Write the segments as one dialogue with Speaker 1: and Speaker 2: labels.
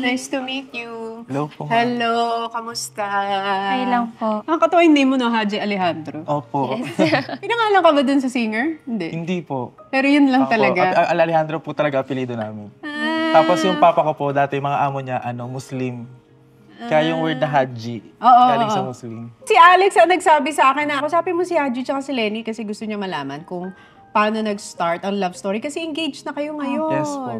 Speaker 1: Nice to meet you.
Speaker 2: Hello po.
Speaker 1: Hello, kamusta?
Speaker 3: Ay lang po.
Speaker 1: Nakakatawa yung name mo, no? Haji Alejandro.
Speaker 2: Opo.
Speaker 1: Pinangalan ka ba dun sa singer? Hindi.
Speaker 2: Hindi po.
Speaker 1: Pero yun lang
Speaker 2: Opo.
Speaker 1: talaga.
Speaker 2: Alejandro po talaga apelido namin. Tapos yung papa ko po, dati mga amo niya, Muslim. Kaya yung word na Haji, galing sa Muslim.
Speaker 1: Si Alex ang nagsabi sa akin na, kausapin mo si Haji tsaka si Lenny kasi gusto niya malaman kung paano nag-start ang love story. Kasi engaged na kayo ngayon.
Speaker 2: Yes po.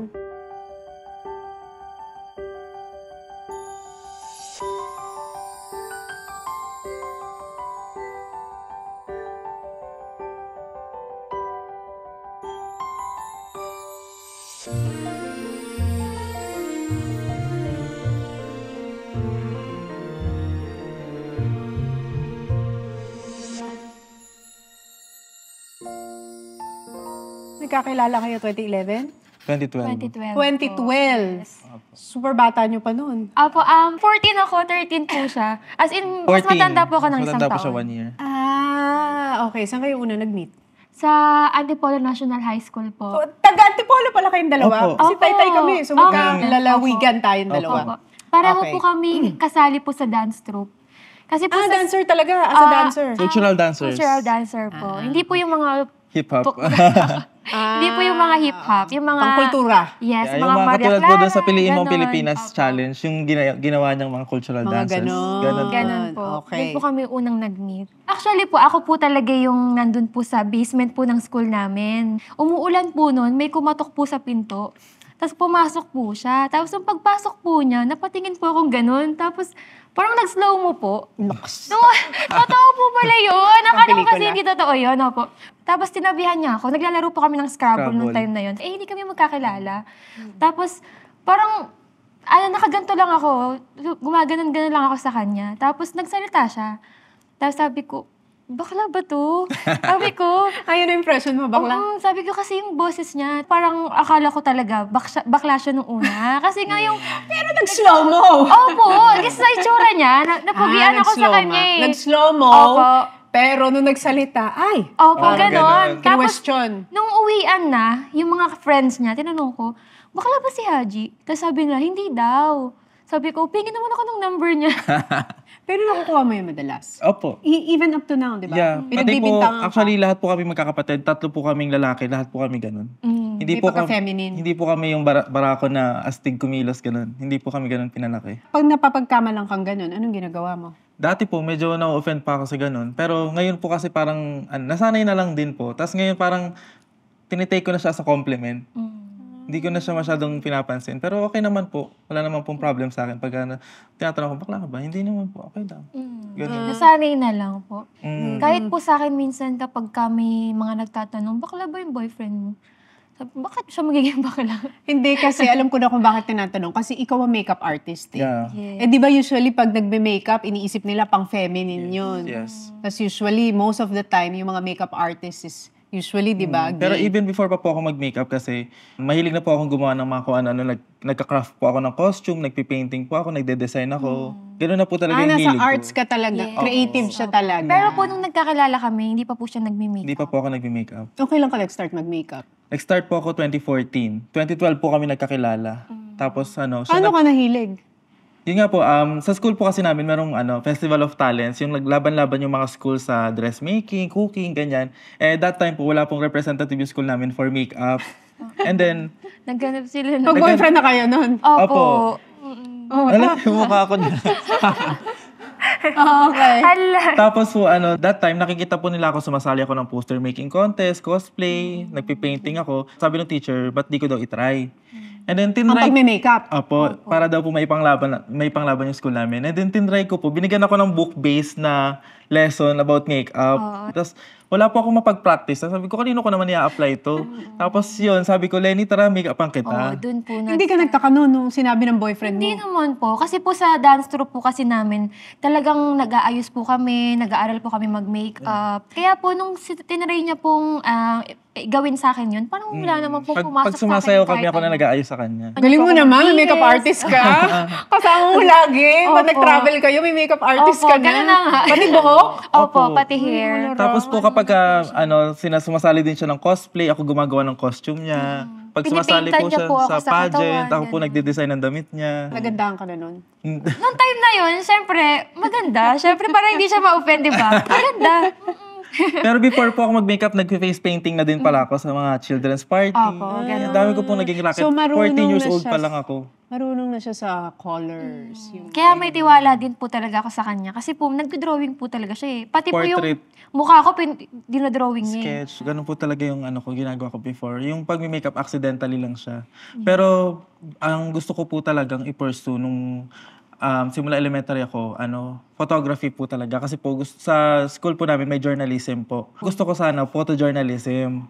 Speaker 1: Nagkakilala kayo 2011?
Speaker 2: 2012.
Speaker 1: 2012. Super bata niyo pa noon.
Speaker 3: Apo, 14 ako, 13 po siya. As in, mas
Speaker 2: 14.
Speaker 3: matanda po ako ng
Speaker 2: Mas
Speaker 3: isang
Speaker 2: matanda po siya
Speaker 3: taon.
Speaker 2: 1 year.
Speaker 1: Okay. Saan kayo una nag-meet?
Speaker 3: Sa Antipolo National High School po.
Speaker 1: Taga-Antipolo pala kayong dalawa?
Speaker 2: Opo.
Speaker 1: Kasi
Speaker 3: Opo.
Speaker 1: tay-tay kami. So
Speaker 3: Opo.
Speaker 1: magkalalawigan tayong dalawa.
Speaker 3: Opo. Pareho
Speaker 1: Okay.
Speaker 3: po kami kasali po sa dance troupe. Kasi po sa
Speaker 1: Dancer talaga. As a dancer.
Speaker 2: Cultural dancers.
Speaker 3: cultural dancer po. Hindi po yung mga
Speaker 2: Hip-hop.
Speaker 3: hindi po yung mga hip-hop, yung mga
Speaker 1: Pangkultura.
Speaker 3: Yes,
Speaker 2: Yeah,
Speaker 3: mga
Speaker 2: yung mga
Speaker 3: Maria
Speaker 2: katulad po doon sa
Speaker 3: Clara,
Speaker 2: Piliin mong
Speaker 3: ganon.
Speaker 2: Pilipinas
Speaker 3: Opo.
Speaker 2: challenge, yung ginawa niyang mga cultural
Speaker 1: Mga
Speaker 2: dancers.
Speaker 1: ganon.
Speaker 3: Ganon po.
Speaker 1: Okay.
Speaker 3: Doon po kami unang nag-meet. Actually po, ako po talaga yung nandun po sa basement po ng school namin. Umuulan po noon, may kumatok po sa pinto. Tapos pumasok po siya. Tapos yung pagpasok po niya, napatingin po akong ganun. Tapos parang nag-slow mo po.
Speaker 1: Nox.
Speaker 3: No, totoo po pala yun. Akala ko kasi
Speaker 1: pelikula.
Speaker 3: hindi totoo yun. Opo. Tapos tinabihan niya ako. Naglalaro po kami ng Scrabble nung time na yun. Eh, hindi kami magkakilala. Tapos, parang, nakaganto lang ako. Gumaganon-ganon lang ako sa kanya. Tapos, nagsalita siya. Tapos sabi ko, bakla ba to? Sabi ko,
Speaker 1: Ayun ang impression mo, bakla?
Speaker 3: oo, sabi ko kasi yung boses niya, parang akala ko talaga bakla siya nung una. Kasi nga yung,
Speaker 1: Pero nag-slow mo.
Speaker 3: opo, kasi sa itsura niya, napagian ako sa
Speaker 1: nag-slow
Speaker 3: kanya
Speaker 1: ma.
Speaker 3: eh.
Speaker 1: Nag-slow mo.
Speaker 3: Opo.
Speaker 1: Pero nung nagsalita, ay,
Speaker 3: Opo,
Speaker 2: Parang
Speaker 3: ganon.
Speaker 2: ganon.
Speaker 3: Tapos,
Speaker 1: question.
Speaker 3: nung uwian na, yung mga friends niya, tinanong ko, bakla ba si Haji? Tapos sabi nila, hindi daw. Sabi ko, pingin naman ako ng number niya.
Speaker 1: Pero nakukuha mo yun madalas.
Speaker 2: Opo.
Speaker 1: Even up to now, di ba?
Speaker 2: Yeah. Pati po,
Speaker 1: Pinagbibintangan
Speaker 2: actually, lahat po kami magkakapatid. 3 po kaming lalaki. Lahat po kami ganun.
Speaker 1: May pagka-feminine.
Speaker 2: Hindi po kami yung barako na astig kumilos ganun. Hindi po kami ganun pinalaki.
Speaker 1: Pag napapagkamalang kang ganun, anong ginagawa mo?
Speaker 2: Dati po, medyo na-offend pa ako sa ganun. Pero ngayon po kasi parang, nasanay na lang din po. Tapos ngayon parang, tinitake ko na siya sa compliment. Hindi ko na siya masyadong pinapansin. Pero okay naman po. Wala naman pong problem sa akin. Pag tinatanong ko, bakla ka ba? Hindi naman po. Okay lang. Ganun.
Speaker 3: Nasanay na lang po.
Speaker 2: Mm.
Speaker 3: Kahit po sa akin minsan kapag kami mga nagtatanong, bakla ba yung boyfriend mo? Sabi, bakit siya magiging bakla?
Speaker 1: Hindi kasi, alam ko na kung bakit tinatanong. Kasi ikaw ang makeup artist eh.
Speaker 2: Yeah.
Speaker 3: Yes.
Speaker 1: Eh di ba usually pag nagbe-makeup, iniisip nila pang feminine yun.
Speaker 2: Yes.
Speaker 1: Tapos usually, most of the time, yung mga makeup artists is usually, di ba,
Speaker 2: Pero
Speaker 1: gay.
Speaker 2: even before pa po ako mag-makeup kasi mahilig na po akong gumawa ng mga kung ano, nagka-craft po ako ng costume, nagpi-painting po ako, nagde-design ako. Ganoon na po talaga yung
Speaker 1: nasa
Speaker 2: hilig ko.
Speaker 1: arts ka talaga.
Speaker 3: Yes.
Speaker 1: Creative siya talaga.
Speaker 3: Pero po nung nagkakilala kami, hindi pa po siya nagmi-make.
Speaker 2: Hindi pa po ako nagme-makeup.
Speaker 1: Okay lang ka nag-start mag-makeup.
Speaker 2: Nag-start po ako 2014. 2012 po kami nagkakilala. Tapos siya
Speaker 1: Paano ka nahilig?
Speaker 2: Yun nga po, sa school po kasi namin merong Festival of Talents, yung naglaban-laban yung mga school sa dressmaking, cooking, ganyan. Eh, that time po, wala pong representative yung school namin for makeup. And then,
Speaker 3: Nagganap sila na.
Speaker 1: Mag-boyfriend na kayo nun?
Speaker 3: Opo.
Speaker 1: Oh,
Speaker 2: alam yung mukha ko na.
Speaker 1: okay.
Speaker 3: Hala.
Speaker 2: Tapos po, that time, nakikita po nila ako, sumasali ako ng poster making contest, cosplay, nagpipainting ako. Sabi ng teacher, ba't di ko daw itry? And then,
Speaker 1: Ang pag-makeup.
Speaker 2: Opo, para daw po may panglaban yung school namin. And then, tinry ko po, binigyan ako ng book-based na lesson about makeup. Tapos, wala po ako mapag-practice. Sabi ko, kanino ko naman i-apply ito? Tapos yun, sabi ko, Lenny, tara, make-upan kita.
Speaker 3: Dun po na.
Speaker 1: Hindi ka nagtaka nun nung sinabi ng boyfriend
Speaker 3: Hindi
Speaker 1: mo?
Speaker 3: naman po. Kasi po sa dance troupe po kasi namin, talagang nag-aayos po kami, nag-aaral po kami mag-makeup. Kaya po nung tinry niya pong gawin sa akin yun, parang wala naman po pumasok
Speaker 2: Pag sumasayaw kami, ako na nag-aayos sa kanya.
Speaker 1: Galing mo naman, may makeup artist ka. Kasama mo lagi. Pag
Speaker 3: Opo.
Speaker 1: nag-travel kayo, may makeup artist
Speaker 3: Opo,
Speaker 1: ka na.
Speaker 3: ganun na nga.
Speaker 1: Pati buhok?
Speaker 3: Opo,
Speaker 2: Opo.
Speaker 3: pati hair.
Speaker 2: Tapos po kapag sumasali din siya ng cosplay, ako gumagawa ng costume niya. Pag sumasali
Speaker 3: Pinipaintan
Speaker 2: po
Speaker 3: niya
Speaker 2: siya
Speaker 3: po ako
Speaker 2: sa
Speaker 3: sa
Speaker 2: pageant,
Speaker 3: katawan,
Speaker 2: ako po
Speaker 3: ganun.
Speaker 2: nagde-design ng damit niya.
Speaker 1: Nagandahan ka na nun.
Speaker 3: Noong time na yun, syempre, maganda. Syempre, parang hindi siya ma-offend, di ba? Maganda.
Speaker 2: Pero before po ako mag-makeup, nag-face painting na din pala ako sa mga children's party.
Speaker 3: Opo, ganun.
Speaker 2: Ang dami ko po naging racket.
Speaker 1: So, marunong
Speaker 2: 14 years
Speaker 1: na
Speaker 2: old
Speaker 1: siya
Speaker 2: pa lang ako.
Speaker 1: Marunong na siya sa colors. Yung
Speaker 3: Kaya may tiwala din po talaga ako sa kanya. Kasi po, nagdo-drawing po talaga siya eh. Pati po
Speaker 2: Portrait.
Speaker 3: yung mukha ko, dinodrawing niya eh.
Speaker 2: Sketch. Ganun po talaga yung ginagawa ko before. Yung pag-makeup, accidentally lang siya. Pero, ang gusto ko po talagang i-pursue nung simula elementary ako, photography po talaga. Kasi po, sa school po namin may journalism po. Gusto ko sana photojournalism.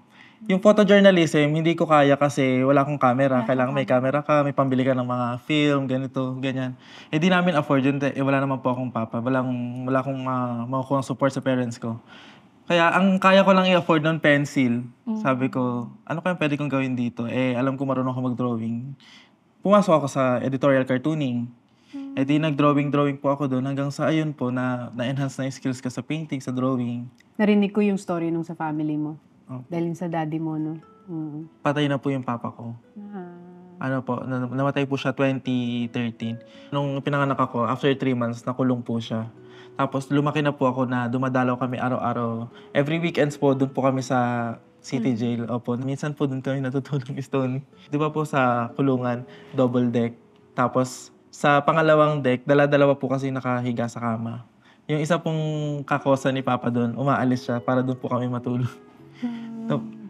Speaker 2: Yung photojournalism, hindi ko kaya kasi wala akong camera. Kailangan may camera ka, may pambili ka ng mga film, ganito, ganyan. Eh di namin afford yun. Wala naman po akong papa. Wala akong makukuha support sa parents ko. Kaya ang kaya ko lang i-afford nun, pencil. Sabi ko, ano kaya pwede kong gawin dito? Eh, alam ko marunong ako mag-drawing. Pumasok ako sa editorial cartooning. Eh di nag-drawing po ako doon hanggang sa ayun po na-enhance na yung skills ko sa painting, sa drawing.
Speaker 1: Narinig ko yung story nung sa family mo.
Speaker 2: Oh.
Speaker 1: Dahil sa daddy mo, no?
Speaker 2: Patay na po yung papa ko. Namatay po siya 2013. Nung pinanganak ako, after 3 months, nakulong po siya. Tapos lumaki na po ako na dumadalaw kami araw-araw. Every weekends po, doon po kami sa city jail. Opo, minsan po doon kami natutulog, Stone. Di ba po sa kulungan, double deck. Tapos sa pangalawang deck, dala-dalawa po kasi nakahiga sa kama. Yung isa pong kakosa ni Papa doon, umaalis siya para doon po kami matulog.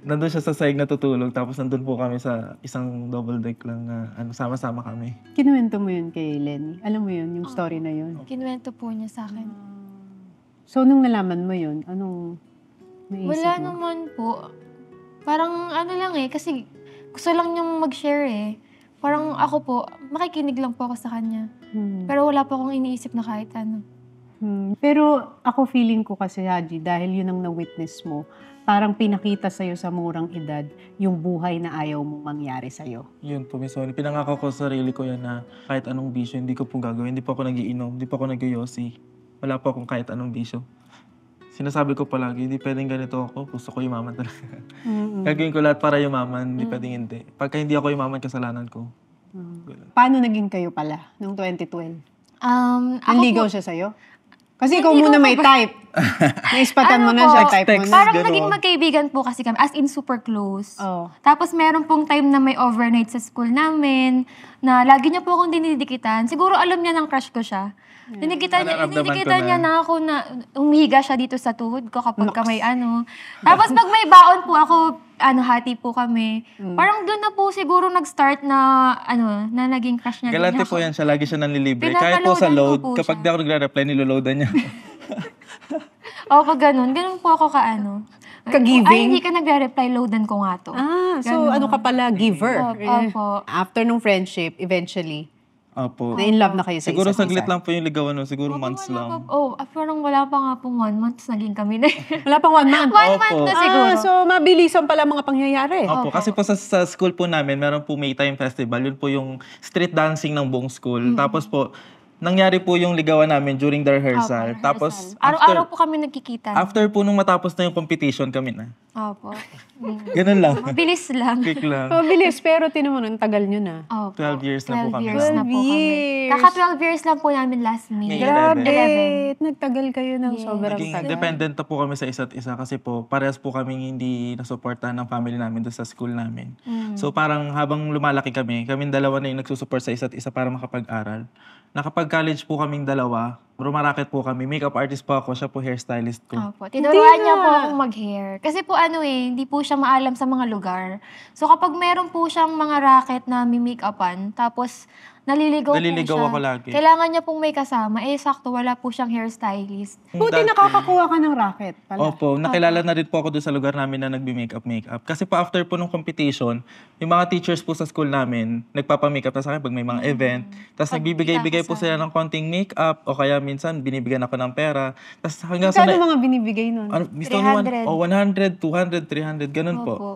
Speaker 2: Nandun siya sa sahig natutulog, tapos nandun po kami sa isang double deck lang na sama-sama kami.
Speaker 1: Kinuwento mo yun kay Lenny. Alam mo yun, yung story na yun.
Speaker 3: Kinuwento po niya sa akin.
Speaker 1: So, nung nalaman mo yun, anong naisip
Speaker 3: Wala
Speaker 1: mo?
Speaker 3: naman po. Parang lang eh, kasi gusto lang niyang mag-share eh. Parang ako po, makikinig lang po ako sa kanya. Pero wala po akong iniisip na kahit ano.
Speaker 1: Pero ako feeling ko kasi, Haji, dahil yun ang na-witness mo, parang pinakita sa'yo sa murang edad yung buhay na ayaw mong mangyari sa'yo.
Speaker 2: Yun po, Miss Sony. Pinangako ko sa sarili ko yan na kahit anong bisyo, hindi ko po gagawin. Hindi po ako nagiinom, hindi po ako nag-yosi. Wala po akong kahit anong bisyo. Sinasabi ko palagi, hindi pwedeng ganito ako. Gusto ko yumaman talaga. Gagawin ko lahat para yumaman, hindi pwedeng hindi. Pagka hindi ako yumaman, kasalanan ko.
Speaker 1: Paano naging kayo pala nung 2012?
Speaker 3: Ako
Speaker 1: Nanligaw
Speaker 3: po,
Speaker 1: siya sa'yo? Kasi ikaw
Speaker 3: Nanligaw
Speaker 1: muna
Speaker 3: pa
Speaker 1: may
Speaker 3: ba?
Speaker 1: type. Naispatan mo na
Speaker 3: Ano
Speaker 1: siya,
Speaker 3: po?
Speaker 1: type mo
Speaker 2: Text.
Speaker 1: na.
Speaker 3: parang
Speaker 2: Ganon.
Speaker 3: naging magkaibigan po kasi kami, as in super close.
Speaker 1: Oh.
Speaker 3: Tapos meron pong time na may overnight sa school namin, na lagi niya po akong dinidikitan. Siguro alam niya ng crush ko siya.
Speaker 2: Nararamdaman ko
Speaker 3: Dinidikitan
Speaker 2: na.
Speaker 3: niya na ako na umihiga siya dito sa tuhod ko kapag ka may Tapos pag may baon po ako, hati po kami. Parang doon na po siguro nag-start na, na naging crush niya. din
Speaker 2: Galante
Speaker 3: ako.
Speaker 2: po yan siya, lagi siya nanlilibre. Kahit po sa
Speaker 3: Pinapaloadan ko
Speaker 2: load,
Speaker 3: po
Speaker 2: kapag
Speaker 3: siya.
Speaker 2: di ako nagre-reply, niloloadan niya.
Speaker 3: Pag ganun po ako
Speaker 1: Ka-giving?
Speaker 3: Ay, hindi ka nagre-reply, loadan ko nga to.
Speaker 1: So ano ka pala, giver.
Speaker 3: Opo.
Speaker 1: After nung friendship, eventually,
Speaker 2: Opo.
Speaker 1: na-in love na kayo sa
Speaker 2: Siguro
Speaker 1: isa't
Speaker 2: saglit
Speaker 1: isa.
Speaker 2: lang po yung ligawan, siguro months lang.
Speaker 3: Parang wala pa nga pong 1 month, naging kami na.
Speaker 1: Wala pang 1 month.
Speaker 3: 1 month na siguro.
Speaker 1: So mabilisan pala mga pangyayari.
Speaker 2: Opo, kasi po sa school po namin, meron po Maytime Festival. Yun po yung street dancing ng buong school. Tapos po, nangyari po yung ligawan namin during the rehearsal. Tapos,
Speaker 3: Araw-araw po kami nagkikita.
Speaker 2: after po nung matapos na yung competition kami na.
Speaker 3: Opo.
Speaker 2: Ganun lang.
Speaker 3: Mabilis lang.
Speaker 2: Quick lang.
Speaker 1: Mabilis, pero tinan mo, ang tagal nyo na.
Speaker 3: Opo.
Speaker 2: 12 years na po
Speaker 3: 12
Speaker 2: kami.
Speaker 3: years na po
Speaker 1: 12
Speaker 3: kami.
Speaker 1: years.
Speaker 3: Kaka 12 years lang po namin last May.
Speaker 2: May
Speaker 1: Grabe,
Speaker 3: 11.
Speaker 1: nagtagal kayo ng sobrang
Speaker 2: Naging
Speaker 1: tagal.
Speaker 2: dependent na po kami sa isa't isa kasi po parehas po kaming hindi nasuportahan ng family namin doon sa school namin. So parang habang lumalaki kaming dalawa na yung nagsusupport sa isa't isa para makapag-aral. Nakapag-college po kaming dalawa, rumaraket po kami. Makeup artist po ako, siya po hairstylist ko.
Speaker 3: Opo. Tinuruan niya po akong mag-hair. Kasi po hindi po siya maalam sa mga lugar. So kapag meron po siyang mga racket na mi-make-upan, tapos naliligaw
Speaker 2: Naliligaw
Speaker 3: po siya.
Speaker 2: ako lagi.
Speaker 3: Kailangan niya pong may kasama. Sakto, wala po siyang hairstylist.
Speaker 1: Buti nakakakuha ka ng racket pala.
Speaker 2: Opo, nakilala na rin po ako doon sa lugar namin na nagbi-makeup. Kasi po after po nung competition, yung mga teachers po sa school namin, nagpapa-makeup na sa akin pag may mga event. Tapos nagbibigay-bigay po sila ng konting makeup o kaya minsan binibigyan ako ng pera. Tapos hanggang
Speaker 1: Kano mga binibigay nun?
Speaker 2: Miss Tony,
Speaker 3: 300.
Speaker 2: 100, 200, 300, ganun po.
Speaker 3: Opo.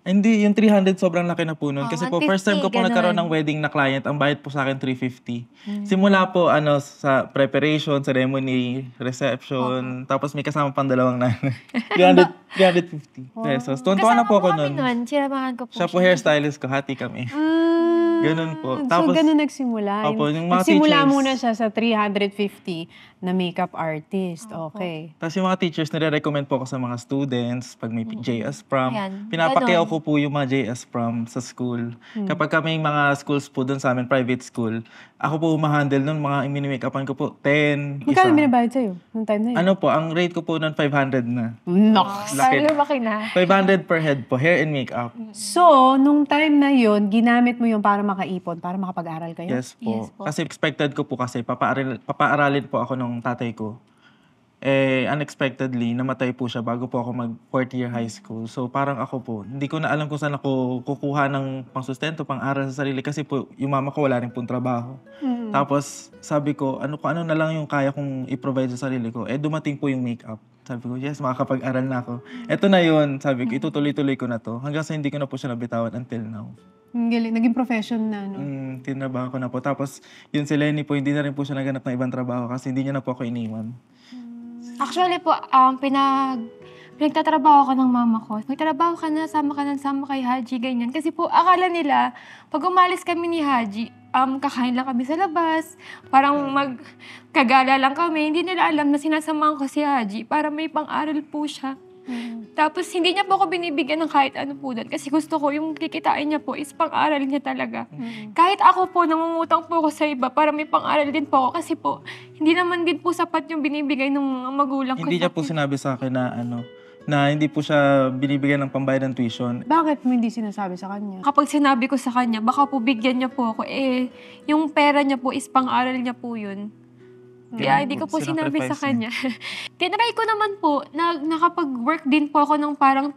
Speaker 2: Hindi, yung 300 sobrang laki na po nun. Kasi po,
Speaker 3: 150,
Speaker 2: first time ko po nagkaroon ng
Speaker 3: ganun.
Speaker 2: wedding na client, ang bayad po sa akin 350. Simula po, sa preparation, ceremony, reception, tapos may kasama pang dalawang nanay. 350 pesos. Tuwan-tuwa na po ako
Speaker 3: kami
Speaker 2: nun.
Speaker 3: nun. Sinamahan ko po
Speaker 2: Siya po hairstylist ko, hati kami. Ganun po.
Speaker 1: So, ganun nagsimula.
Speaker 2: Opo, yung mga
Speaker 1: Nagsimula
Speaker 2: teachers.
Speaker 1: muna siya sa 350 na makeup artist. Okay.
Speaker 2: Tapos yung mga teachers, nire-recommend po ako sa mga students pag may JS prom.
Speaker 3: Ayan,
Speaker 2: Pinapakiyaw
Speaker 3: ganon.
Speaker 2: ko po yung mga JS prom sa school. Kapag kami mga schools po doon sa amin, private school, ako po ma-handle nun, mga mini-makeupan ko po, 10,
Speaker 1: Magkano
Speaker 2: isa.
Speaker 1: binabayad sa'yo nung time na yun?
Speaker 2: Ano po, ang rate ko po nun 500 na.
Speaker 1: Nox!
Speaker 2: Laki.
Speaker 3: Parang lumaki na.
Speaker 2: 500 per head po, hair and makeup.
Speaker 1: So, nung time na yun, ginamit mo yun para makaipon, para makapag-aral kayo?
Speaker 2: Yes po.
Speaker 3: Yes po.
Speaker 2: Kasi expected ko po kasi papaaralin po ako ng tatay ko. Unexpectedly, namatay po siya bago po ako mag fourth year high school. So parang ako po, hindi ko na alam kung saan ako kukuha ng pangsustento, pang-aral sa sarili kasi po yung mama ko wala rin pong trabaho. Tapos sabi ko, kung ano na lang yung kaya kong i-provide sa sarili ko. Dumating po yung makeup. Sabi ko, yes, makakapag-aral na ako. Eto na yun, sabi ko, itutuloy-tuloy ko na to. Hanggang sa hindi ko na po siya nabitawan until now.
Speaker 1: Ang galing. Naging profession na, no?
Speaker 2: Tinrabaho ko na po. Tapos yun si Lenny po, hindi na rin po siya naganap ng ibang trabaho kasi hindi niya na po ako iniwan.
Speaker 3: Actually po, pinagtatrabaho ko ng mama ko. Magtrabaho ka na, sama kay Haji, ganyan. Kasi po, akala nila, pag umalis kami ni Haji, kakain lang kami sa labas, parang magkagala lang kami. Hindi nila alam na sinasamahan ko si Haji para may pang-aral po siya. Tapos hindi niya po ako binibigyan ng kahit ano po doon. Kasi gusto ko yung kikitain niya po is pang-aral niya talaga. Kahit ako po, nangungutang po ako sa iba para may pang-aral din po ako. Kasi po, hindi naman din po sapat yung binibigay ng mga magulang ko.
Speaker 2: Hindi niya po sinabi sa akin na hindi po siya binibigyan ng pambayad ng tuition.
Speaker 1: Bakit mo hindi sinasabi sa kanya?
Speaker 3: Kapag sinabi ko sa kanya, baka po bigyan niya po ako. Yung pera niya po is pang-aral niya po yun. Kaya hindi ko po sinabi sa kanya. Tinry ko naman po, nakapag-work din po ako ng parang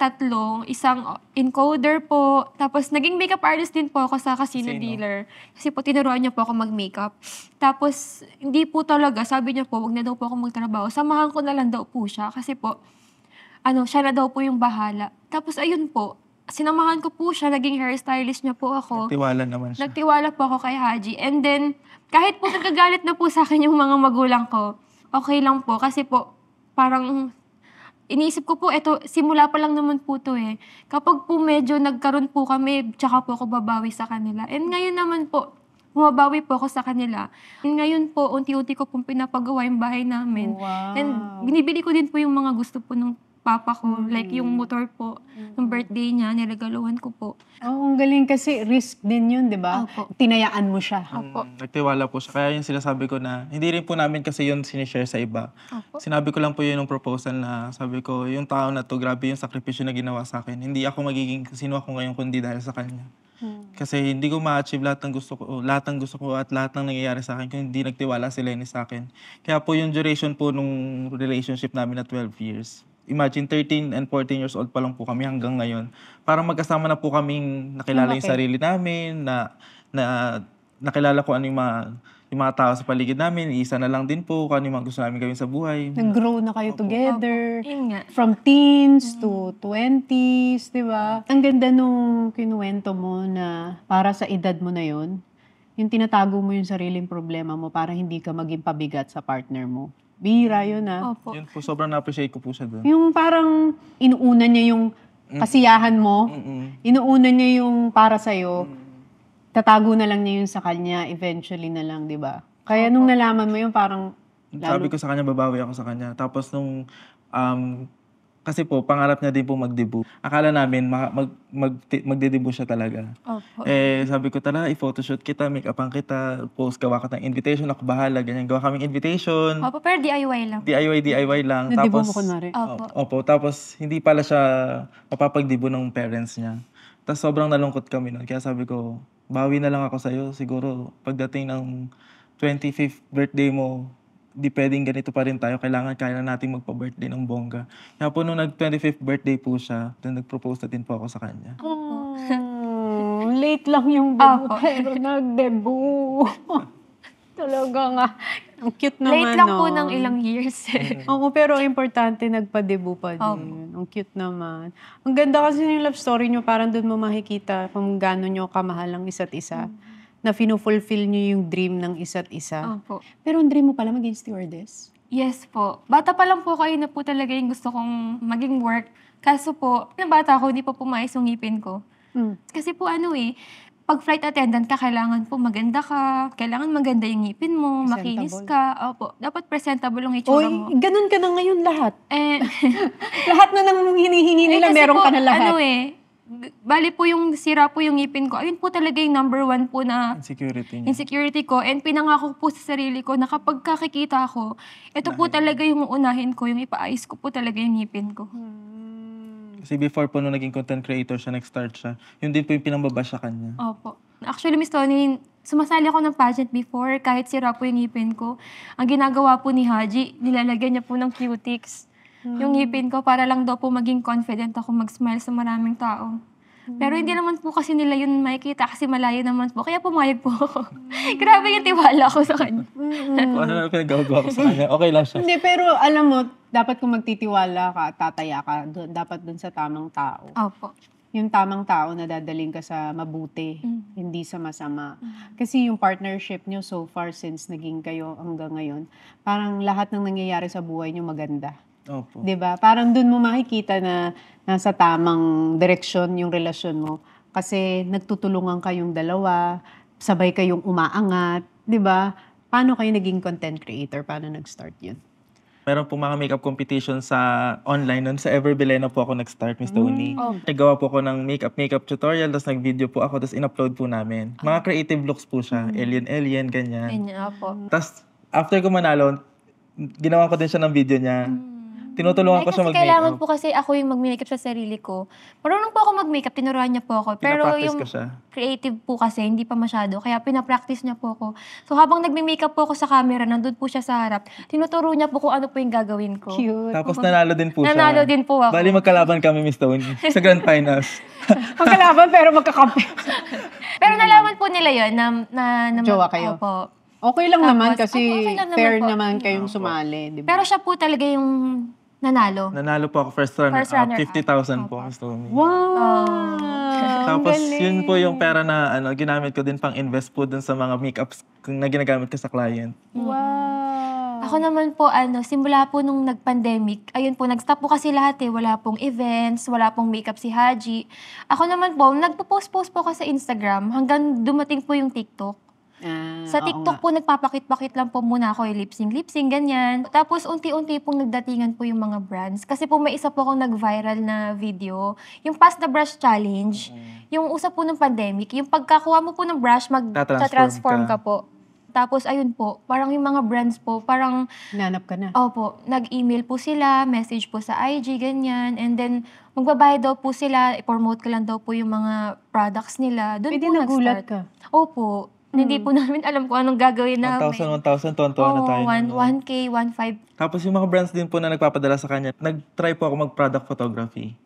Speaker 3: isang encoder po, tapos naging makeup artist din po ako sa casino dealer. Kasi po tinuruan niya po ako mag-makeup. Tapos hindi po talaga, sabi niya po, wag na daw po ako magtrabaho. Samahan ko na lang daw po siya kasi po, siya na daw po yung bahala. Tapos ayun po, sinamahan ko po siya, naging hairstylist niya po ako.
Speaker 2: Tiwala naman siya.
Speaker 3: Nagtiwala po ako kay Haji. And then, kahit po nagagalit na po sa akin yung mga magulang ko, okay lang po. Kasi po, parang iniisip ko po, simula pa lang naman po to eh. Kapag po medyo nagkaroon po kami, tsaka po ako babawi sa kanila. And ngayon naman po, bumabawi po ako sa kanila. And ngayon po, unti-unti ko pong pinapagawa yung bahay namin.
Speaker 1: Wow.
Speaker 3: And binibili ko din po yung mga gusto po ng papa ko. Like yung motor po, ng birthday niya, niregaluhan ko po.
Speaker 1: Ang galing kasi risk din yun, di ba?
Speaker 3: Opo.
Speaker 1: Tinayaan mo siya.
Speaker 3: Opo.
Speaker 2: Nagtiwala po siya. Kaya yung sinasabi ko na, hindi rin po namin kasi yun sinishare sa iba.
Speaker 3: Opo.
Speaker 2: Sinabi ko lang po yun yung proposal na sabi ko, yung tao na to, grabe yung sakripisyo na ginawa sa akin. Hindi ako magiging sino ako ngayon kundi dahil sa kanya. Kasi hindi ko ma-achieve lahat ng gusto ko at lahat ng nangyayari sa akin kung hindi nagtiwala si Lenny sa akin. Kaya po yung duration po nung relationship namin na 12 years. Imagine, 13 and 14 years old pa lang po kami hanggang ngayon. Parang magkasama na po kaming nakilala yung sarili namin, na nakilala ko ano yung mga tao sa paligid namin. Isa na lang din po kung ano yung mga gusto namin gawin sa buhay.
Speaker 1: Nag-grow na kayo together.
Speaker 3: Yun nga.
Speaker 1: From teens to 20s, di ba? Ang ganda nung kinuwento mo na para sa edad mo na yon, yung tinatago mo yung sariling problema mo para hindi ka maging pabigat sa partner mo. Bihira yun, ah.
Speaker 3: Opo.
Speaker 2: Yun po, sobrang na-appreciate ko po siya doon.
Speaker 1: Yung parang inuuna niya yung kasiyahan mo, inuuna niya yung para sa'yo, tatago na lang niya yun sa kanya, eventually na lang, di ba? Kaya nung nalaman mo yun, parang
Speaker 2: Sabi ko sa kanya, babawi ako sa kanya. Tapos nung, kasi po, pangarap niya din po mag-debut. Akala namin, magde-debut siya talaga.
Speaker 3: Opo.
Speaker 2: Sabi ko, tara, i-photoshoot kita, make-upan kita, post, gawa ka ng invitation, ako bahala, ganyan. Gawa kaming invitation,
Speaker 3: Opo, pero DIY lang.
Speaker 2: DIY lang.
Speaker 1: nadibo
Speaker 2: Tapos,
Speaker 1: mo kunwari.
Speaker 3: Opo.
Speaker 2: Opo, tapos hindi pala siya mapapagdibo ng parents niya. Tapos sobrang nalungkot kami nun. Kaya sabi ko, bawi na lang ako sa'yo. Siguro, pagdating ng 25th birthday mo, di pwedeng ganito pa rin tayo. Kailangan kaya na natin magpa-birthday ng bongga. Kaya po nung nag-25th birthday po siya, then nag-propose na din po ako sa kanya.
Speaker 1: Late lang yung debut,
Speaker 3: Opo.
Speaker 1: pero nag-debut. Talaga nga. Ang cute naman,
Speaker 3: Late lang po
Speaker 1: no?
Speaker 3: ng ilang years.
Speaker 1: Oo, pero importante nagpa-debut pa din. Ang cute naman. Ang ganda kasi yung love story nyo, parang doon mo makikita kung gaano nyo kamahal ang isa't isa. Na fino-fulfill nyo yung dream ng isa't isa.
Speaker 3: Opo.
Speaker 1: Pero ang dream mo pala maging stewardess?
Speaker 3: Yes po. Bata pa lang po kayo na po talaga yung gusto kong maging work. Kaso po, na bata ako, hindi pa pumayos yung ngipin ko. Kasi po pag flight attendant ka, kailangan po maganda ka, kailangan maganda yung ngipin mo, makinis ka. Opo, dapat presentable ang itsura mo.
Speaker 1: Ganun ka na ngayon lahat.
Speaker 3: Eh,
Speaker 1: Lahat na nang hinihingi nila,
Speaker 3: kasi
Speaker 1: meron
Speaker 3: po,
Speaker 1: ka na lahat.
Speaker 3: bali po yung sira po yung ngipin ko. Ayun po talaga yung number 1 po na
Speaker 2: Insecurity niya.
Speaker 3: insecurity ko. And pinangako po sa sarili ko na kapag kakikita ako, ito po talaga yung unahin ko, yung ipaayos ko po talaga yung ngipin ko.
Speaker 2: Kasi before po nung naging content creator siya, nag-start siya, yun din po yung pinambaba sa kanya.
Speaker 3: Opo. Actually, Miss Tony, sumasali ako ng pageant before, kahit sira po yung ngipin ko. Ang ginagawa po ni Haji, nilalagyan niya po ng cutics. Yung ngipin ko para lang daw po maging confident ako mag-smile sa maraming tao. Pero hindi naman po kasi nila yun makikita kasi malayo naman po. Kaya pumayag po ako. Grabe yung tiwala ko sa kanya.
Speaker 2: Kung ano na pinagagawa ko sa kanya, okay lang siya.
Speaker 1: Hindi, pero alam mo, dapat kung magtitiwala ka, tataya ka, dapat dun sa tamang tao.
Speaker 3: Opo.
Speaker 1: Yung tamang tao na dadaling ka sa mabuti, hindi sa masama. Kasi yung partnership nyo so far since naging kayo hanggang ngayon, parang lahat ng nangyayari sa buhay nyo maganda.
Speaker 2: Opo.
Speaker 1: 'Di ba? Parang doon mo makikita na nasa tamang direksyon yung relasyon mo kasi nagtutulungan kayong dalawa, sabay kayong umaangat, 'di ba? Paano kayo naging content creator? Paano nag-start 'yun?
Speaker 2: Meron po mga makeup competition sa online nun. Sa Everbilena po ako nag-start, Miss Tony. Nagawa po ako ng makeup tutorial, tapos nag-video po ako, tapos in-upload po namin. Mga creative looks po siya. Alien, ganyan.
Speaker 3: Ganyan, opo.
Speaker 2: Tapos, after ko manalo, ginawa ko din siya ng video niya. Tinutulungan ko siya
Speaker 3: Kasi kailangan
Speaker 2: mag-makeup.
Speaker 3: po kasi ako yung mag-makeup sa sarili ko. Marunong po ako mag-makeup, tinuruan niya po ako. Pero
Speaker 2: Pinapractice
Speaker 3: yung
Speaker 2: ko siya.
Speaker 3: creative po kasi, hindi pa masyado. Kaya pinapractice niya po ako. So habang nagme-makeup po ako sa camera, nandun po siya sa harap, tinuturo niya po kung ano po yung gagawin ko.
Speaker 1: Cute.
Speaker 2: Tapos nanalo din po siya.
Speaker 3: Nanalo din po ako.
Speaker 2: Bali magkalaban kami, Miss Tony, sa Grand Finals.
Speaker 1: Magkalaban pero magkakampi.
Speaker 3: Pero nalaman po nila yun na
Speaker 1: Jowa kayo?
Speaker 3: Opo.
Speaker 1: Okay lang naman
Speaker 3: Tapos,
Speaker 1: kasi
Speaker 3: okay lang naman
Speaker 1: fair
Speaker 3: po.
Speaker 1: naman kayong sumali, 'di ba?
Speaker 3: Pero siya po talaga yung nanalo.
Speaker 2: Nanalo po ako first runner
Speaker 3: First
Speaker 2: up,
Speaker 3: runner-up.
Speaker 2: 50,000 po, Miss Tony.
Speaker 1: Wow!
Speaker 2: Tapos
Speaker 1: Ang galing.
Speaker 2: yun po yung pera na ginamit ko din pang invest po dun sa mga makeups na ginagamit ko sa client.
Speaker 1: Wow.
Speaker 3: Ako naman po, simula po nung nag-pandemic, ayun po, nag-stop po kasi lahat wala pong events, wala pong makeup si Haji. Ako naman po, nagpo-post-post po ako sa Instagram hanggang dumating po yung TikTok. Sa
Speaker 1: oo
Speaker 3: TikTok
Speaker 1: nga.
Speaker 3: po, nagpapakit-pakit lang po muna ako, lip-sync, ganyan. Tapos, unti-unti pong nagdatingan po yung mga brands. Kasi po, may isa po akong nag-viral na video. Yung Pass the Brush Challenge. Yung usap po ng pandemic. Yung pagkakuha mo po ng brush,
Speaker 2: Tatransform
Speaker 3: mag-transform ka po. Tapos, ayun po, parang yung mga brands po, parang,
Speaker 1: Nanap ka na.
Speaker 3: opo, nag-email po sila, message po sa IG, ganyan. And then, magbabayad daw po sila, i-promote ko lang daw po yung mga products nila. Doon
Speaker 1: Pwede
Speaker 3: po
Speaker 1: nagulat
Speaker 3: nag-start.
Speaker 1: ka.
Speaker 3: Opo. Hindi po namin alam kung anong gagawin namin.
Speaker 2: 1,000, tuwan-tuwa na tayo.
Speaker 3: 1K, 1.5.
Speaker 2: Tapos yung mga brands din po na nagpapadala sa kanya, nag-try po ako mag-product photography.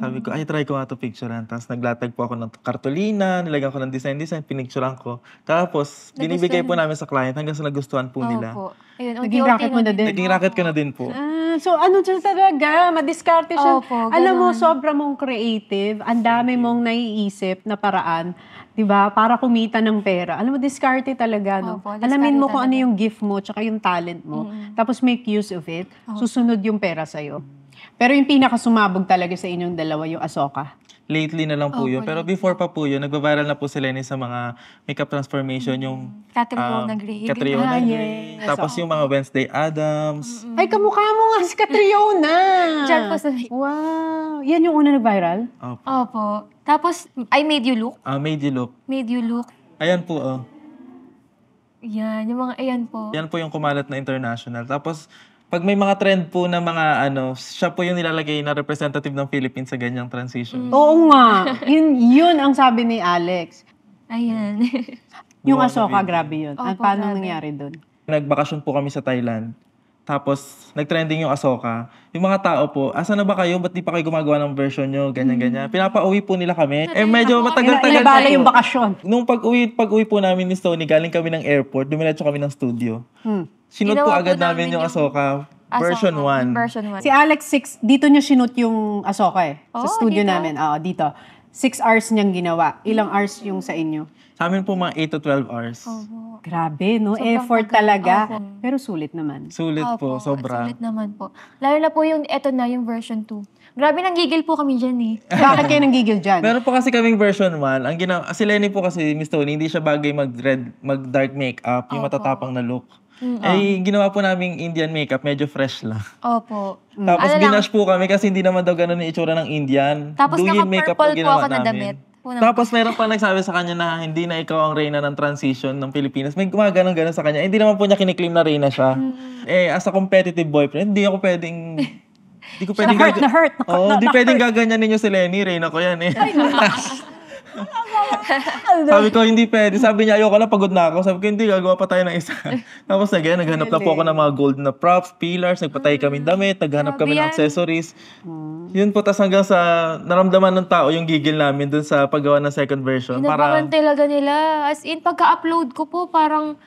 Speaker 2: Sabi ko, ay, try ko nga ito picturean. Tapos naglatag po ako ng kartolina, nilagyan ko ng design, pinicturean ko. Tapos, binibigay po namin sa client hanggang sa nagustuhan po nila.
Speaker 3: Opo. Ayun,
Speaker 1: Naging
Speaker 3: unti-unti
Speaker 1: racket mo na din.
Speaker 2: Naging racket ko na din po.
Speaker 1: So ano dyan talaga, madiskarte siya.
Speaker 3: Opo,
Speaker 1: Alam mo,
Speaker 3: ganun.
Speaker 1: sobra mong creative, ang dami mong naiisip na paraan, 'di ba? Para kumita ng pera. Alam mo, diskarte talaga, no?
Speaker 3: Opo,
Speaker 1: Alamin mo
Speaker 3: diskarte
Speaker 1: kung ano
Speaker 3: talaga.
Speaker 1: yung gift mo, tsaka yung talent mo. Tapos make use of it. Susunod yung pera sa'yo. Pero yung pinakasumabog talaga sa inyong dalawa, yung Asoka.
Speaker 2: Lately na lang po yun. Pero before pa po yun, nagbabiral na po sila sa mga makeup transformation, yung
Speaker 3: Catriona Gray.
Speaker 2: Catriona
Speaker 1: Ah,
Speaker 2: Gray.
Speaker 1: yes.
Speaker 2: Tapos yung mga Wednesday Addams.
Speaker 1: Ay, kamukha mo nga si Catriona!
Speaker 3: Diyan po sa...
Speaker 1: Wow! Yan yung una nag-viral?
Speaker 2: Opo.
Speaker 3: Opo. Tapos, I Made You Look.
Speaker 2: Made you look.
Speaker 3: Made You Look.
Speaker 2: Ayan po, oh.
Speaker 3: Yan, yung mga, ayan po.
Speaker 2: Yan po yung kumalat na international. Tapos, pag may mga trend po na mga siya po yung nilalagay na representative ng Philippines sa ganyang transition.
Speaker 1: Oo nga. Yun ang sabi ni Alex.
Speaker 3: Ayan.
Speaker 1: Yung
Speaker 2: Buwan na
Speaker 1: Asoka,
Speaker 2: video.
Speaker 1: grabe yun.
Speaker 3: Opo,
Speaker 1: Paano
Speaker 3: grabe.
Speaker 1: nangyari dun?
Speaker 2: Nagbakasyon po kami sa Thailand. Tapos, nag-trending yung Ahsoka. Yung mga tao po, asa na ba kayo? Ba't di pa kayo gumagawa ng version nyo? Ganyan-ganyan. Pinapauwi po nila kami. Medyo matagal-tagal
Speaker 1: Inabala
Speaker 2: na
Speaker 1: yung
Speaker 2: po.
Speaker 1: bakasyon.
Speaker 2: Nung pag-uwi po namin ni Stoney, galing kami ng airport, dumiretso kami ng studio. Sinut po
Speaker 3: Ginawa po
Speaker 2: agad namin
Speaker 3: namin
Speaker 2: yung
Speaker 3: yung
Speaker 2: Ahsoka version 1.
Speaker 3: Version 1.
Speaker 1: Si Alex, dito niya shoot yung Ahsoka sa
Speaker 3: Oh,
Speaker 1: studio
Speaker 3: dito?
Speaker 1: namin. Oo, dito. 6 hours niyang ginawa. Ilang hours yung sa inyo?
Speaker 2: Sa amin po mga 8 to 12 hours.
Speaker 1: Grabe, no?
Speaker 3: Sobrang
Speaker 1: Effort
Speaker 3: tagal.
Speaker 1: talaga.
Speaker 3: Opo.
Speaker 1: Pero sulit naman.
Speaker 2: Sulit po, sobra.
Speaker 3: Sulit naman po. Lalo na po yung, eto na, yung version 2. Grabe, nanggigil po kami dyan eh.
Speaker 1: Bakit kayo nanggigil dyan?
Speaker 2: Meron po kasi kaming version 1. Si Lenny po kasi, Miss Tony, hindi siya bagay mag-dark makeup, yung matatapang na look. Ginawa po namin Indian makeup, medyo fresh lang.
Speaker 3: Opo.
Speaker 2: Tapos binash po kami kasi hindi naman daw ganun yung itsura ng Indian.
Speaker 3: Tapos
Speaker 2: Duyin makeup
Speaker 3: naka-purple po
Speaker 2: ginawa
Speaker 3: ako na
Speaker 2: namin.
Speaker 3: damit.
Speaker 2: Tapos meron pa nagsabi sa kanya na hindi na ikaw ang reyna ng transition ng Pilipinas. May gumaganon-ganon sa kanya. Hindi naman po niya kiniklaim na reyna siya. As a competitive boyfriend, hindi ako pwedeng... Hindi ko pwedeng hindi pwedeng gaganyanin niyo si Lenny. Reyna ko yan eh. Sabi ko, hindi pwede. Sabi niya, ayoko na, pagod na ako. Sabi ko, hindi, gagawa pa tayo ng isa. Tapos naghanap na po ako ng mga gold na props, pillars, nagpatay kami damit, naghanap kami ng accessories. Yun po, tas hanggang sa naramdaman ng tao yung gigil namin dun sa paggawa ng second version.
Speaker 3: Inabangan talaga nila. As in, pagka-upload ko po, parang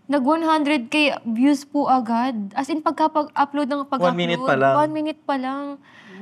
Speaker 3: nag 100k views po agad. As in, pagka-upload ng pag-upload.
Speaker 2: 1 minute pa lang.
Speaker 3: 1 minute pa lang.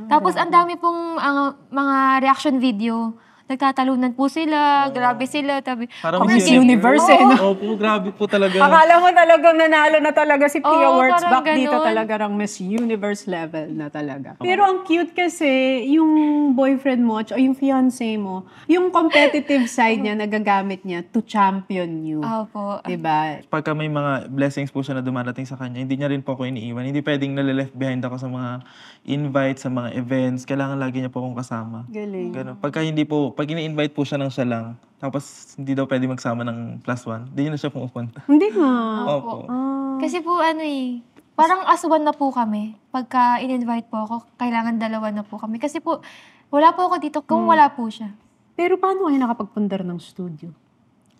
Speaker 3: Tapos, ang dami pong mga reaction video. Nagtatalunan po sila, grabe sila.
Speaker 2: Parang
Speaker 1: Miss Universe
Speaker 2: Opo, grabe po talaga.
Speaker 1: Akala mo talagang nanalo na talaga si Pia
Speaker 3: parang
Speaker 1: Wurtzbach dito
Speaker 3: ganon.
Speaker 1: talaga ng Miss Universe level na talaga. Pero ang cute kasi, yung boyfriend mo o yung fiancé mo, yung competitive side niya, nagagamit niya to champion you.
Speaker 3: Opo.
Speaker 1: Diba?
Speaker 2: Pagka may mga blessings po siya na dumarating sa kanya, hindi niya rin po ako iniiwan. Hindi pwedeng nalileft behind ako sa mga invites, sa mga events. Kailangan lagi niya po akong kasama.
Speaker 1: Galing.
Speaker 2: Ganun. Pag ini-invite po siya ng siya lang, tapos hindi daw pwede magsama ng +1, hindi na siya pumupunta.
Speaker 1: Hindi nga.
Speaker 2: Opo.
Speaker 3: Kasi po parang aswan na po kami. Pagka in-invite po ako, kailangan 2 na po kami. Kasi po, wala po ako dito kung wala po siya.
Speaker 1: Pero paano kayo nakapagpundar ng studio?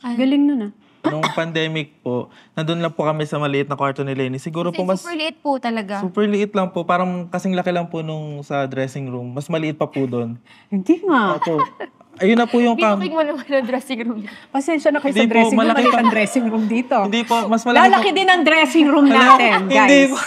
Speaker 1: Galing nun
Speaker 2: Nung pandemic po, nandun lang po kami sa maliit na kwarto ni Lenny. Siguro po
Speaker 3: Kasi super liit po talaga.
Speaker 2: super liit lang po. Parang kasing laki lang po nung sa dressing room. Mas maliit pa po doon.
Speaker 1: Hindi nga.
Speaker 2: Opo. Ayun na po yung
Speaker 3: Binuking mo naman ang dressing room.
Speaker 1: Pasensya na kayo sa
Speaker 2: Hindi po,
Speaker 1: dressing room.
Speaker 2: malaki
Speaker 1: Maliit
Speaker 2: pa-
Speaker 1: ang dressing room dito.
Speaker 2: Hindi po, mas malaki
Speaker 1: Lalaki din ang dressing room natin, guys.
Speaker 2: Hindi po.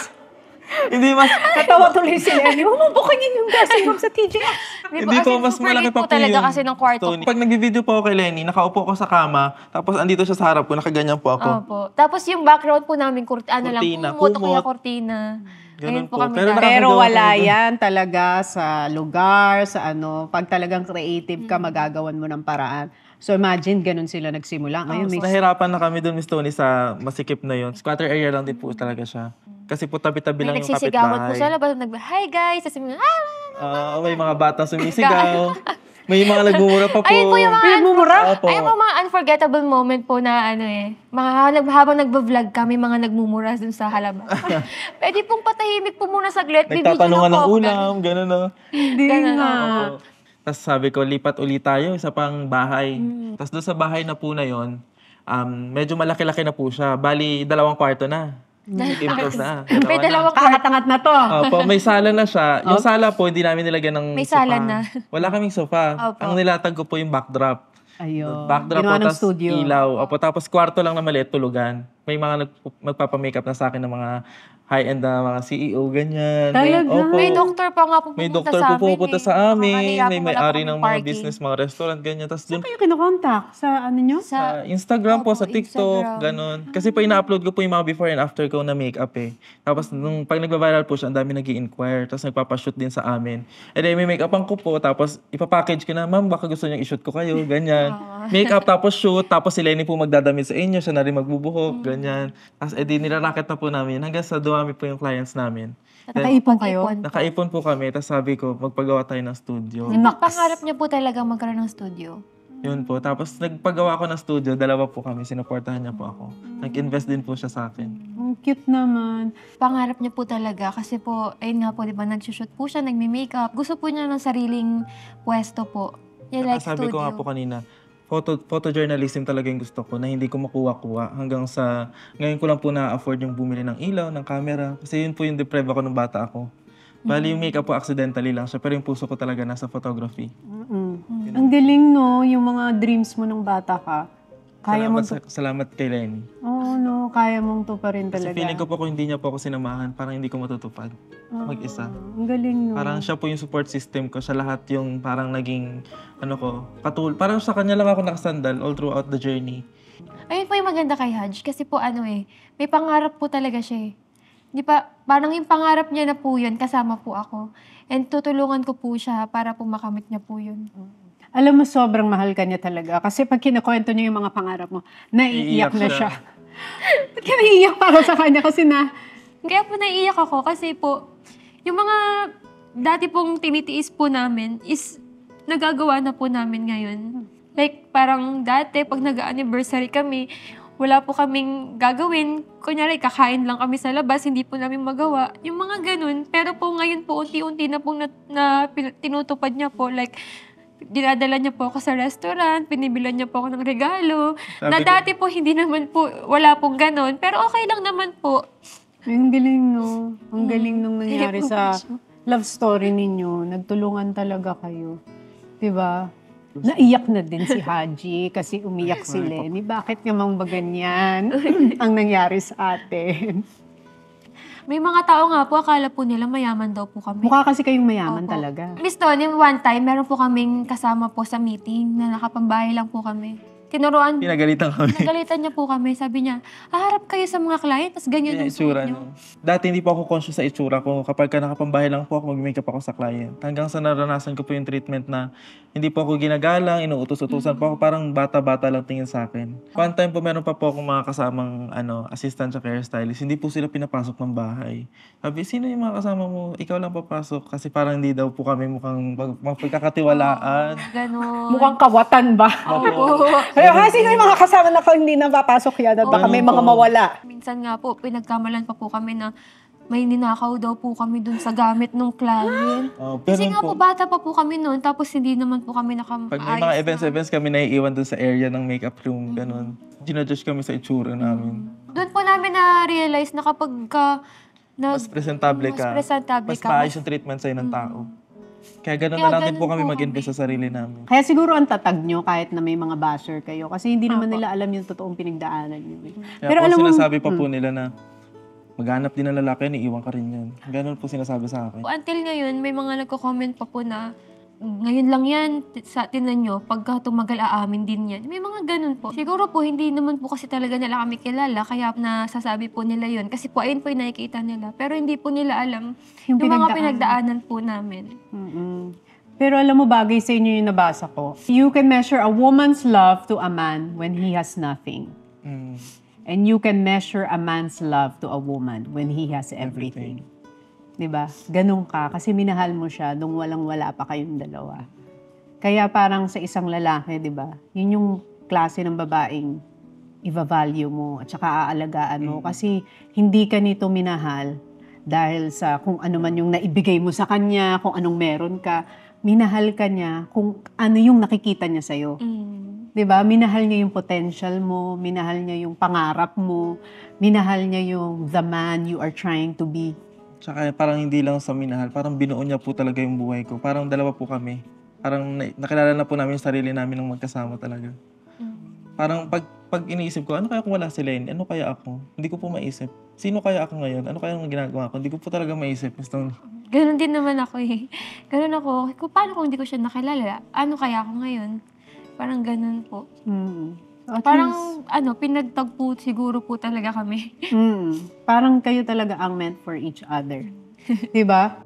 Speaker 2: Hindi mas...
Speaker 1: Natawa tuloy si Lenny. Humubukin yung dressing room sa TGS.
Speaker 2: Hindi po, mas malaki pa po
Speaker 3: talaga
Speaker 2: yun.
Speaker 3: kasi ng kwarto.
Speaker 2: Stony. Pag nag-video po ako kay Lenny, nakaupo ako sa kama, tapos andito siya sa harap ko, nakaganyan po ako.
Speaker 3: Opo. Tapos yung background po namin,
Speaker 2: Kurtina,
Speaker 3: kumot o kaya
Speaker 2: kumot.
Speaker 3: kurtina.
Speaker 2: Ganun
Speaker 3: Ayun
Speaker 2: po.
Speaker 3: kami
Speaker 2: Pero
Speaker 3: dati.
Speaker 1: Pero
Speaker 2: Nakakagawa
Speaker 1: wala
Speaker 2: kami dun.
Speaker 1: yan talaga sa lugar, sa pag talagang creative ka, magagawan mo ng paraan. So imagine, ganun sila nagsimula. Ngayon, may
Speaker 2: Nahirapan na kami doon, Miss Tony, sa masikip na yun. Squatter area lang din po talaga siya. Kasi po tabi-tabi
Speaker 3: May
Speaker 2: lang yung
Speaker 3: nagsisigawan po sa
Speaker 2: kapitbahay.
Speaker 3: labas. Hi guys! Tapos
Speaker 2: May mga batang sumisigaw. May mga nagmumura pa po.
Speaker 3: ayun po yung mga
Speaker 1: pinagmumura.
Speaker 2: Opo.
Speaker 3: ayun po mga unforgettable moment po na habang nagba-vlog kami, mga nagmumura dun sa halaman. Pwede pong patahimik po muna saglit. Bibigyan
Speaker 2: Nagtatanungan
Speaker 3: ako
Speaker 2: ng
Speaker 3: ako.
Speaker 2: ulam, gano'n na.
Speaker 1: Hindi nga.
Speaker 2: Tapos sabi ko, lipat ulit tayo, isa pang bahay. Tapos doon sa bahay na po na yun, medyo malaki-laki na po siya. Bali, 2 kwarto na. Improved na.
Speaker 3: May
Speaker 2: Dalawa na.
Speaker 3: dalawang kwarto.
Speaker 1: Kahatangat na to.
Speaker 2: Opo, may sala na siya. Yung sala po, hindi namin nilagyan ng
Speaker 3: May
Speaker 2: sofa.
Speaker 3: sala na.
Speaker 2: Wala kaming sofa.
Speaker 3: Opo.
Speaker 2: Ang nilatag ko po yung backdrop.
Speaker 1: Ayun.
Speaker 2: Backdrop
Speaker 1: Ginawa
Speaker 2: po,
Speaker 1: ng
Speaker 2: tas
Speaker 1: studio.
Speaker 2: ilaw. Opo, tapos kwarto lang na maliit, tulugan. May mga magpapamakeup na sa akin ng mga high-end na mga CEO, ganyan.
Speaker 1: Talaga?
Speaker 2: Opo.
Speaker 3: May doktor pa nga po
Speaker 2: May
Speaker 3: pupunta
Speaker 2: doktor
Speaker 3: sa
Speaker 2: po
Speaker 3: amin.
Speaker 2: pupunta sa amin.
Speaker 3: Nakakahiya
Speaker 2: May
Speaker 3: po, wala
Speaker 2: may-ari
Speaker 3: po
Speaker 2: ng
Speaker 3: kaming
Speaker 2: mga
Speaker 3: parking.
Speaker 2: business, mga restaurant, ganyan. Tapos
Speaker 1: Saan
Speaker 2: dun,
Speaker 1: kayo kinokontak? Sa ano nyo?
Speaker 3: Sa
Speaker 2: Instagram po,
Speaker 3: Opo,
Speaker 2: sa TikTok,
Speaker 3: Instagram.
Speaker 2: ganun. Kasi po ina-upload ko po yung mga before and after ko na makeup eh. Tapos nung pag nagba-viral po siya, ang dami nag-i-inquire. Tapos nagpapashoot din sa amin. And then may makeupan ko po, tapos ipapackage ko na, ma'am, baka gusto niyang i-shoot ko kayo, ganyan. Makeup, tapos shoot, tapos si Lenny po magdadamit sa inyo, siya na rin magbubuhok, ganyan. Tapos edi nilaraket na po namin hanggang sa dumami po yung clients namin.
Speaker 1: Nakaipon kayo?
Speaker 2: Nakaipon po kami, tapos sabi ko, magpagawa tayo ng studio.
Speaker 3: Pangarap niya po talaga magkaroon ng studio.
Speaker 2: Yun po. Tapos nagpagawa ko ng studio, 2 po kami, sinuportahan niya po ako. Nag-invest din po siya sa akin.
Speaker 1: Ang cute naman.
Speaker 3: Pangarap niya po talaga kasi po, ayun nga po, di ba, nagsushoot po siya, nagme-makeup. Gusto po niya ng sariling pwesto po. Niya like
Speaker 2: Sabi
Speaker 3: studio.
Speaker 2: ko nga po kanina, photojournalism talaga yung gusto ko na hindi ko makuha-kuha hanggang sa ngayon ko lang po na-afford yung bumili ng ilaw, ng camera. Kasi yun po yung deprive ako nung bata ako. Bali yung makeup po accidentally lang siya pero yung puso ko talaga nasa photography.
Speaker 1: Ang galing, no? Yung mga dreams mo nung bata ka. Kaya mo
Speaker 2: Salamat kay Lenny.
Speaker 1: Oo, no? Kaya mong to pa rin
Speaker 2: Kasi
Speaker 1: talaga.
Speaker 2: feeling ko po kung hindi niya po ako sinamahan, parang hindi ko matutupad mag-isa.
Speaker 1: Ang galing, no?
Speaker 2: Parang siya po yung support system ko. Siya lahat yung parang naging, parang sa kanya lang ako nakasandal all throughout the journey.
Speaker 3: Ayun po yung maganda kay Haj. Kasi po may pangarap po talaga siya eh. Di ba, parang yung pangarap niya na po yun, kasama po ako. And tutulungan ko po siya para po makamit niya po yun.
Speaker 1: Alam mo, sobrang mahal ka niya talaga. Kasi pag kinakwento niya yung mga pangarap mo, naiiyak na siya. Ba't ka naiiyak para sa kanya? Kasi
Speaker 3: Kaya po naiiyak ako kasi po, yung mga dati pong tinitiis po namin is nagagawa na po namin ngayon. Like, parang dati, pag nag-anniversary kami, wala po kaming gagawin. Kunyari, kakain lang kami sa labas, hindi po namin magawa. Yung mga ganun. Pero po ngayon po, unti-unti na po tinutupad niya po. Like, dinadala niya po ako sa restaurant, pinibilan niya po ako ng regalo. Na dati po, hindi naman po, wala pong ganun. Pero okay lang naman po.
Speaker 1: ang galing, no? Ang galing nung nangyari sa love story ninyo. Nagtulungan talaga kayo. Diba? Naiyak na din si Haji kasi umiyak si Lenny. Bakit namang ba ganyan ang nangyari sa atin?
Speaker 3: May mga tao nga po, akala po nila mayaman daw po kami.
Speaker 1: Mukha kasi kayong mayaman
Speaker 3: Opo.
Speaker 1: talaga.
Speaker 3: Miss Tony, one time, meron po kaming kasama po sa meeting na nakapambahay lang po kami.
Speaker 2: Pinagalitan kami.
Speaker 3: Nagalitan niya po kami. Sabi niya, harap kayo sa mga client, tapos ganyan yung suot niyo.
Speaker 2: Dati hindi po ako conscious sa itsura ko. Kapag nakapambahay lang po ako, mag-makeup ako sa client. Hanggang sa naranasan ko po yung treatment na hindi po ako ginagalang, inuutos-utusan po ako. Parang bata-bata lang tingin sa akin. One time po, meron pa po akong mga kasamang assistant sa hairstylist. Hindi po sila pinapasok ng bahay. Sabi, sino yung mga kasama mo? Ikaw lang papasok. Kasi parang hindi daw po kami mukhang mapagkakatiwalaan.
Speaker 3: Ganon.
Speaker 1: Mukhang kawatan ba?
Speaker 3: Opo.
Speaker 1: Pero kasi yung mga kasama na hindi napapasok yan at baka may mga mawala.
Speaker 3: Minsan nga po, pinagkamalan pa po kami na may ninakaw daw po kami dun sa gamit ng client. Kasi nga po, bata pa po kami noon, tapos hindi naman po kami
Speaker 2: Pag may mga events kami naiiwan dun sa area ng makeup room, ganun. Ginajudge kami sa itsura namin.
Speaker 3: Doon po namin na-realize na kapag
Speaker 2: Mas presentable ka, mas maayos yung treatment sa'yo ng tao. Kaya gano'n na lang din po kami mag-invest sa sarili namin.
Speaker 1: Kaya siguro ang tatag nyo kahit na may mga basher kayo kasi hindi naman nila alam yung totoong pinagdaanan nyo.
Speaker 2: Kaya pero po alam sinasabi pa po nila na maghanap din ng lalaki, iiwan ka rin yan. Gano'n po sinasabi sa akin.
Speaker 3: Until ngayon, may mga nagko-comment pa po na ngayon lang yan, sa tinan nyo, pagka tumagal aamin din yan. May mga ganun po. Siguro po, hindi naman po kasi talaga nila kami kilala, kaya nasasabi po nila yun. Kasi po, ayun po yung nakikita nila. Pero hindi po nila alam yung mga pinagdaanan po namin.
Speaker 1: Pero alam mo, bagay sa inyo yung nabasa ko. You can measure a woman's love to a man when he has nothing. And you can measure a man's love to a woman when he has everything. Diba? Ganun ka. Kasi minahal mo siya nung walang-wala pa kayong dalawa. Kaya parang sa isang lalaki, diba? Yun yung klase ng babaeng i-value mo at saka aalagaan mo. Kasi hindi ka nito minahal dahil sa kung ano man yung naibigay mo sa kanya, kung anong meron ka. Minahal ka niya kung ano yung nakikita niya sa'yo. Diba? Minahal niya yung potential mo, minahal niya yung pangarap mo, minahal niya yung the man you are trying to be.
Speaker 2: Tsaka parang hindi lang sa minahal, parang binuo niya po talaga yung buhay ko. Parang dalawa po kami. Parang nakilala na po namin yung sarili namin ng magkasama talaga. Parang pag iniisip ko, ano kaya kung wala si Lenny? Ano kaya ako? Hindi ko po maisip. Sino kaya ako ngayon? Ano kaya ang ginagawa ko? Hindi ko po talaga maisip.
Speaker 3: Ganun din naman ako eh. Ganun ako. Paano kung hindi ko siya nakilala? Ano kaya ako ngayon? Parang ganun po. Parang pinagtagpo siguro po talaga kami.
Speaker 1: Parang kayo talaga ang meant for each other. Diba?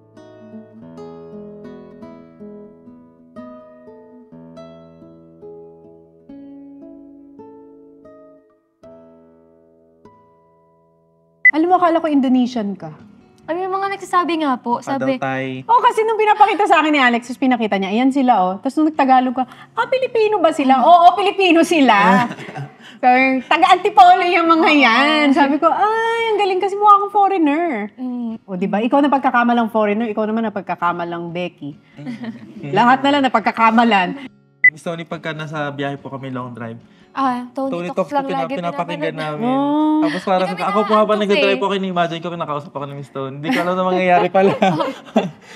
Speaker 1: Alam mo, akala ko Indonesian ka.
Speaker 3: Ay, yung mga nagsasabi nga po, sabi,
Speaker 1: kasi nung pinapakita sa akin ni Alex, pinakita niya, ayan sila, Tapos nung nagtagalog ka, Pilipino ba sila? Oo, Pilipino sila. Sabi, taga-Antipolo yung mga yan. Sabi ko, ang galing kasi mukha kang foreigner. O, diba? Ikaw na pagkakamalang foreigner, ikaw naman na pagkakamalang Becky. Lahat na lang na pagkakamalan.
Speaker 2: Miss Tony, pagka nasa biyahe po kami long drive,
Speaker 3: Tony
Speaker 2: Tony
Speaker 3: Talks
Speaker 2: Talks
Speaker 3: lang
Speaker 2: po
Speaker 3: lagi
Speaker 2: pinapakinggan
Speaker 3: pinapanood.
Speaker 2: namin. Tapos parang
Speaker 3: Hindi kami
Speaker 2: ako po habang
Speaker 3: nakakaantok
Speaker 2: nag-drive
Speaker 3: eh.
Speaker 2: po, imagine ko kinakausap ako ni Miss Tony. Hindi ko alam na mangyayari pala.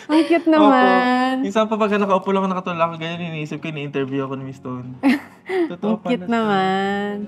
Speaker 1: Ang cute
Speaker 2: Opo.
Speaker 1: naman.
Speaker 2: Minsan pa pagka nakaupo lang ako nakatulak, ganyan iniisip ko, ini-interview ako ni Miss Tony. Totoo
Speaker 1: Ang cute naman.